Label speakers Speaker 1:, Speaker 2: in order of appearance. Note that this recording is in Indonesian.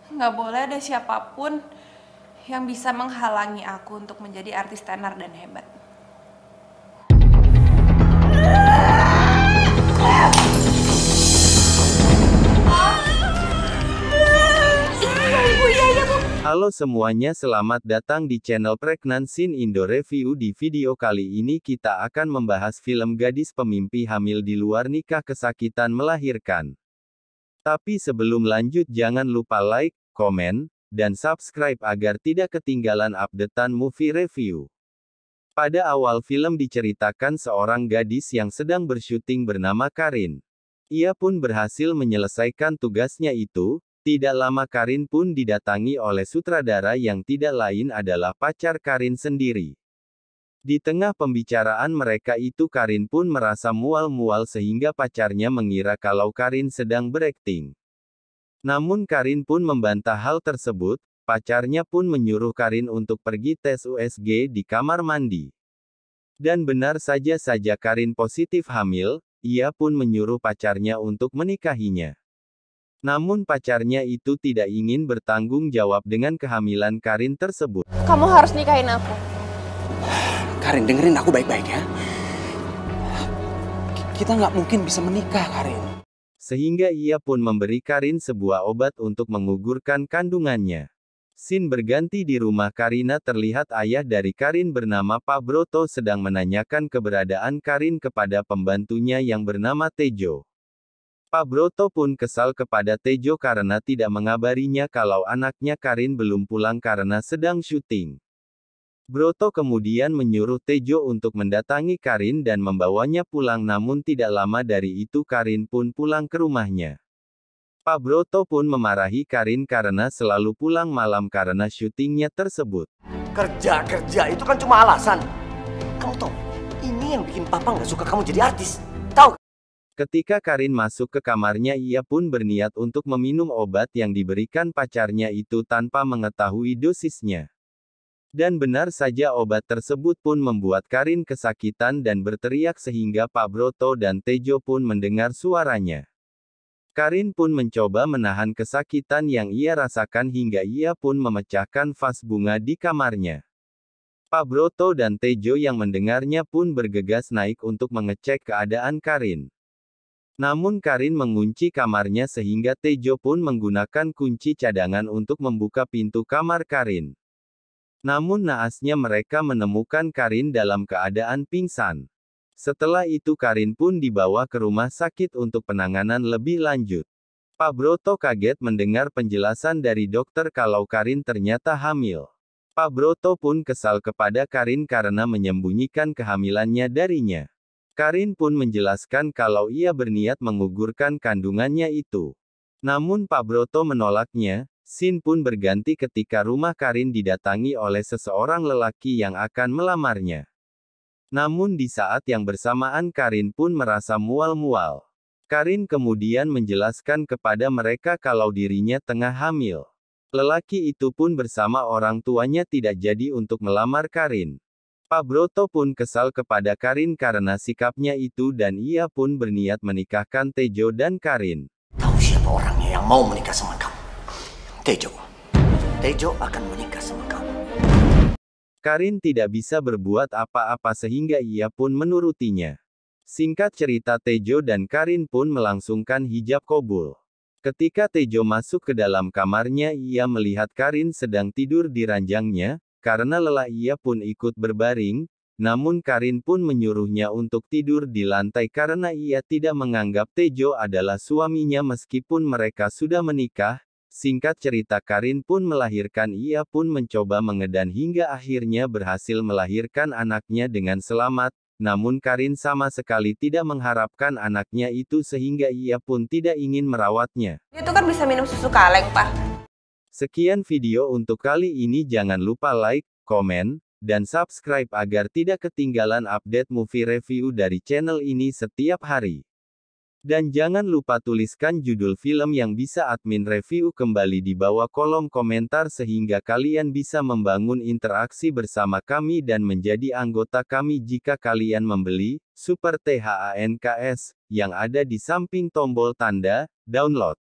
Speaker 1: Nggak boleh ada siapapun yang bisa menghalangi aku untuk menjadi artis tenar dan hebat.
Speaker 2: Halo semuanya, selamat datang di channel Pregnant Scene Indo Review. Di video kali ini kita akan membahas film gadis pemimpi hamil di luar nikah kesakitan melahirkan. Tapi sebelum lanjut jangan lupa like, komen, dan subscribe agar tidak ketinggalan updatean movie review. Pada awal film diceritakan seorang gadis yang sedang bersyuting bernama Karin. Ia pun berhasil menyelesaikan tugasnya itu. Tidak lama Karin pun didatangi oleh sutradara yang tidak lain adalah pacar Karin sendiri. Di tengah pembicaraan mereka itu Karin pun merasa mual-mual sehingga pacarnya mengira kalau Karin sedang berakting. Namun Karin pun membantah hal tersebut, pacarnya pun menyuruh Karin untuk pergi tes USG di kamar mandi. Dan benar saja Karin positif hamil, ia pun menyuruh pacarnya untuk menikahinya. Namun pacarnya itu tidak ingin bertanggung jawab dengan kehamilan Karin tersebut.
Speaker 1: Kamu harus nikahin aku.
Speaker 3: Karin, dengerin aku baik-baik ya. Kita nggak mungkin bisa menikah, Karin.
Speaker 2: Sehingga ia pun memberi Karin sebuah obat untuk menggugurkan kandungannya. Scene berganti di rumah Karina, terlihat ayah dari Karin bernama Pak Broto sedang menanyakan keberadaan Karin kepada pembantunya yang bernama Tejo. Pak Broto pun kesal kepada Tejo karena tidak mengabarinya kalau anaknya Karin belum pulang karena sedang syuting. Broto kemudian menyuruh Tejo untuk mendatangi Karin dan membawanya pulang, namun tidak lama dari itu Karin pun pulang ke rumahnya. Pak Broto pun memarahi Karin karena selalu pulang malam karena syutingnya tersebut.
Speaker 4: Kerja itu kan cuma alasan. Kamu tahu, ini yang bikin papa nggak suka kamu jadi artis. Tahu?
Speaker 2: Ketika Karin masuk ke kamarnya, ia pun berniat untuk meminum obat yang diberikan pacarnya itu tanpa mengetahui dosisnya. Dan benar saja obat tersebut pun membuat Karin kesakitan dan berteriak sehingga Pak Broto dan Tejo pun mendengar suaranya. Karin pun mencoba menahan kesakitan yang ia rasakan hingga ia pun memecahkan vas bunga di kamarnya. Pak Broto dan Tejo yang mendengarnya pun bergegas naik untuk mengecek keadaan Karin. Namun Karin mengunci kamarnya sehingga Tejo pun menggunakan kunci cadangan untuk membuka pintu kamar Karin. Namun naasnya mereka menemukan Karin dalam keadaan pingsan. Setelah itu Karin pun dibawa ke rumah sakit untuk penanganan lebih lanjut. Pak Broto kaget mendengar penjelasan dari dokter kalau Karin ternyata hamil. Pak Broto pun kesal kepada Karin karena menyembunyikan kehamilannya darinya. Karin pun menjelaskan kalau ia berniat menggugurkan kandungannya itu. Namun Pak Broto menolaknya. Scene pun berganti ketika rumah Karin didatangi oleh seseorang lelaki yang akan melamarnya. Namun di saat yang bersamaan Karin pun merasa mual-mual. Karin kemudian menjelaskan kepada mereka kalau dirinya tengah hamil. Lelaki itu pun bersama orang tuanya tidak jadi untuk melamar Karin. Pak Broto pun kesal kepada Karin karena sikapnya itu dan ia pun berniat menikahkan Tejo dan Karin.
Speaker 4: Tahu siapa orangnya yang mau menikah sama kamu? Tejo. Tejo akan menikah sama kamu.
Speaker 2: Karin tidak bisa berbuat apa-apa sehingga ia pun menurutinya. Singkat cerita, Tejo dan Karin pun melangsungkan hijab kabul. Ketika Tejo masuk ke dalam kamarnya, ia melihat Karin sedang tidur di ranjangnya. Karena lelah ia pun ikut berbaring, namun Karin pun menyuruhnya untuk tidur di lantai karena ia tidak menganggap Tejo adalah suaminya meskipun mereka sudah menikah. Singkat cerita, Karin pun melahirkan, ia pun mencoba mengedan hingga akhirnya berhasil melahirkan anaknya dengan selamat, namun Karin sama sekali tidak mengharapkan anaknya itu sehingga ia pun tidak ingin merawatnya.
Speaker 1: Itu kan bisa minum susu kaleng, Pak.
Speaker 2: Sekian video untuk kali ini, jangan lupa like, komen, dan subscribe agar tidak ketinggalan update movie review dari channel ini setiap hari. Dan jangan lupa tuliskan judul film yang bisa admin review kembali di bawah kolom komentar sehingga kalian bisa membangun interaksi bersama kami dan menjadi anggota kami jika kalian membeli Super THANKS yang ada di samping tombol tanda download.